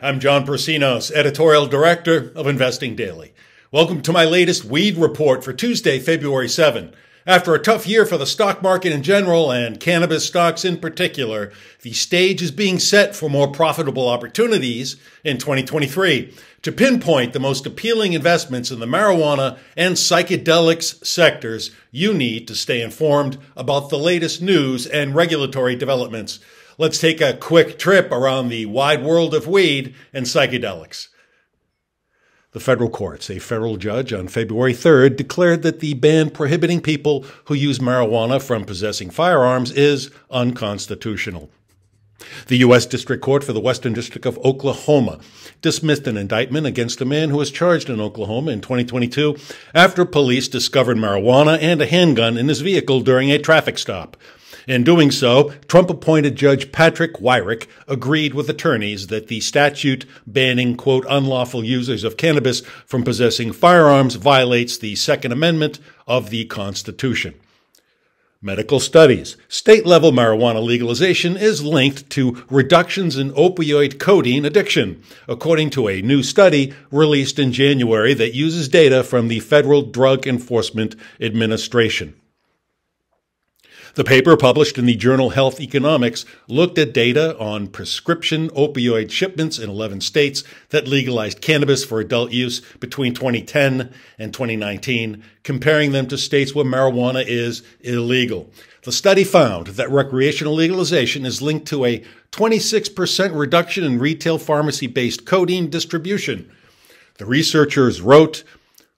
I'm John Persinos, Editorial Director of Investing Daily. Welcome to my latest Weed Report for Tuesday, February 7. After a tough year for the stock market in general and cannabis stocks in particular, the stage is being set for more profitable opportunities in 2023. To pinpoint the most appealing investments in the marijuana and psychedelics sectors, you need to stay informed about the latest news and regulatory developments. Let's take a quick trip around the wide world of weed and psychedelics. The federal courts, a federal judge on February 3rd declared that the ban prohibiting people who use marijuana from possessing firearms is unconstitutional. The U.S. District Court for the Western District of Oklahoma dismissed an indictment against a man who was charged in Oklahoma in 2022 after police discovered marijuana and a handgun in his vehicle during a traffic stop. In doing so, Trump-appointed Judge Patrick Wyrick agreed with attorneys that the statute banning, quote, unlawful users of cannabis from possessing firearms violates the Second Amendment of the Constitution. Medical studies. State-level marijuana legalization is linked to reductions in opioid codeine addiction, according to a new study released in January that uses data from the Federal Drug Enforcement Administration. The paper, published in the journal Health Economics, looked at data on prescription opioid shipments in 11 states that legalized cannabis for adult use between 2010 and 2019, comparing them to states where marijuana is illegal. The study found that recreational legalization is linked to a 26% reduction in retail pharmacy-based codeine distribution. The researchers wrote,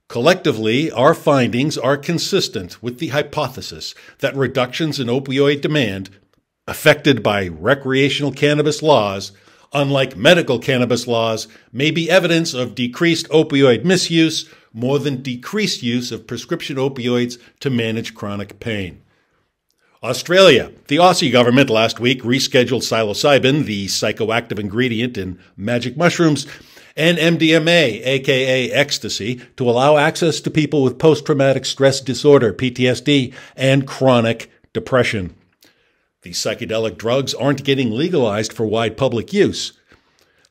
"Collectively, our findings are consistent with the hypothesis that reductions in opioid demand affected by recreational cannabis laws, unlike medical cannabis laws, may be evidence of decreased opioid misuse more than decreased use of prescription opioids to manage chronic pain." Australia. The Aussie government last week rescheduled psilocybin, the psychoactive ingredient in magic mushrooms, and MDMA, aka ecstasy, to allow access to people with post-traumatic stress disorder, PTSD, and chronic depression. These psychedelic drugs aren't getting legalized for wide public use.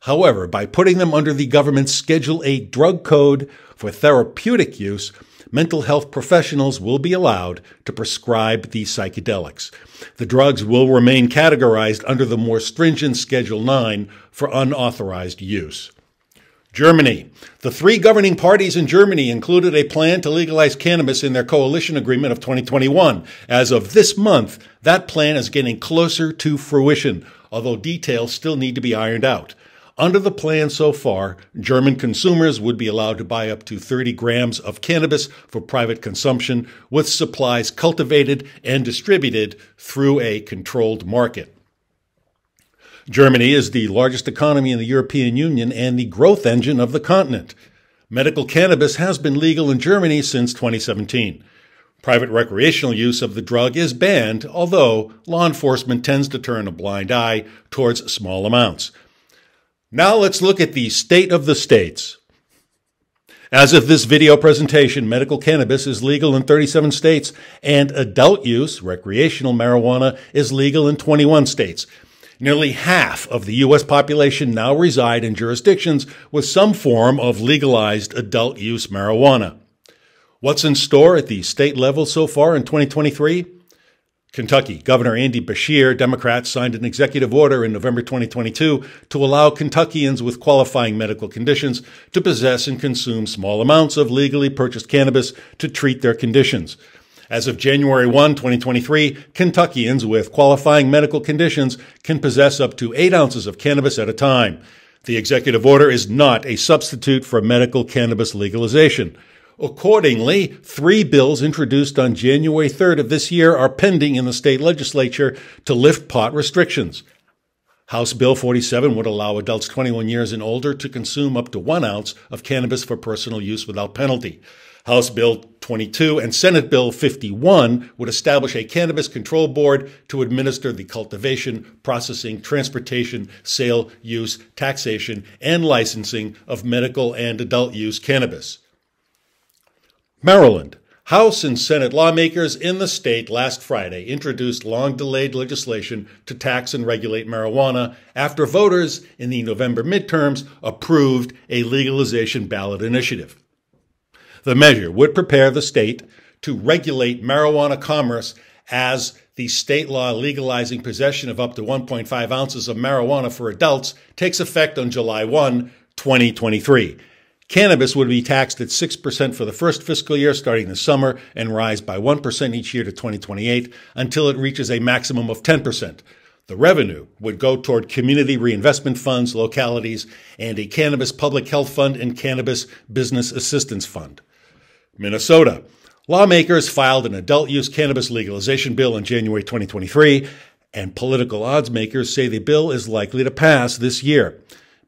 However, by putting them under the government's Schedule A drug code for therapeutic use, mental health professionals will be allowed to prescribe these psychedelics. The drugs will remain categorized under the more stringent Schedule 9 for unauthorized use. Germany. The three governing parties in Germany included a plan to legalize cannabis in their coalition agreement of 2021. As of this month, that plan is getting closer to fruition, although details still need to be ironed out. Under the plan so far, German consumers would be allowed to buy up to 30 grams of cannabis for private consumption, with supplies cultivated and distributed through a controlled market. Germany is the largest economy in the European Union and the growth engine of the continent. Medical cannabis has been legal in Germany since 2017. Private recreational use of the drug is banned, although law enforcement tends to turn a blind eye towards small amounts. Now let's look at the state of the states. As of this video presentation, medical cannabis is legal in 37 states, and adult use, recreational marijuana, is legal in 21 states. Nearly half of the U.S. population now reside in jurisdictions with some form of legalized adult use marijuana. What's in store at the state level so far in 2023? Kentucky. Governor Andy Beshear, Democrats, signed an executive order in November 2022 to allow Kentuckians with qualifying medical conditions to possess and consume small amounts of legally purchased cannabis to treat their conditions. As of January 1, 2023, Kentuckians with qualifying medical conditions can possess up to 8 ounces of cannabis at a time. The executive order is not a substitute for medical cannabis legalization. Accordingly, 3 bills introduced on January 3rd of this year are pending in the state legislature to lift pot restrictions. House Bill 47 would allow adults 21 years and older to consume up to 1 ounce of cannabis for personal use without penalty. House Bill 22 and Senate Bill 51 would establish a cannabis control board to administer the cultivation, processing, transportation, sale, use, taxation, and licensing of medical and adult use cannabis. Maryland. House and Senate lawmakers in the state last Friday introduced long-delayed legislation to tax and regulate marijuana after voters in the November midterms approved a legalization ballot initiative. The measure would prepare the state to regulate marijuana commerce as the state law legalizing possession of up to 1.5 ounces of marijuana for adults takes effect on July 1, 2023. Cannabis would be taxed at 6% for the first fiscal year starting this summer and rise by 1% each year to 2028 until it reaches a maximum of 10%. The revenue would go toward community reinvestment funds, localities, and a cannabis public health fund and cannabis business assistance fund. Minnesota. Lawmakers filed an adult-use cannabis legalization bill in January 2023, and political odds makers say the bill is likely to pass this year.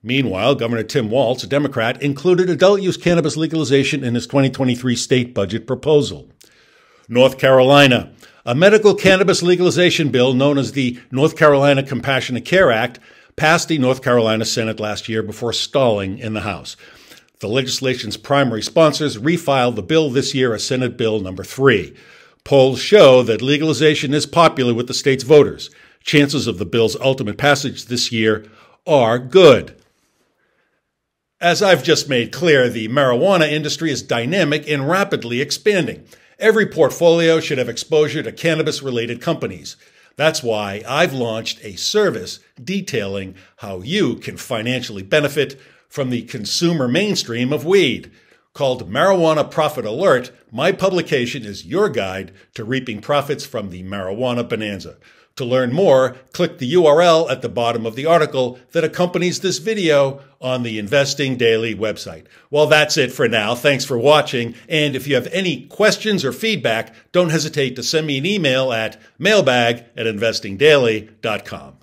Meanwhile, Governor Tim Walz, a Democrat, included adult-use cannabis legalization in his 2023 state budget proposal. North Carolina. A medical cannabis legalization bill known as the North Carolina Compassionate Care Act passed the North Carolina Senate last year before stalling in the House. The legislation's primary sponsors refiled the bill this year as Senate Bill number 3. Polls show that legalization is popular with the state's voters. Chances of the bill's ultimate passage this year are good. As I've just made clear, the marijuana industry is dynamic and rapidly expanding. Every portfolio should have exposure to cannabis-related companies. That's why I've launched a service detailing how you can financially benefit from the consumer mainstream of weed. Called Marijuana Profit Alert, my publication is your guide to reaping profits from the marijuana bonanza. To learn more, click the URL at the bottom of the article that accompanies this video on the Investing Daily website. Well, that's it for now. Thanks for watching. And if you have any questions or feedback, don't hesitate to send me an email at mailbag@investingdaily.com.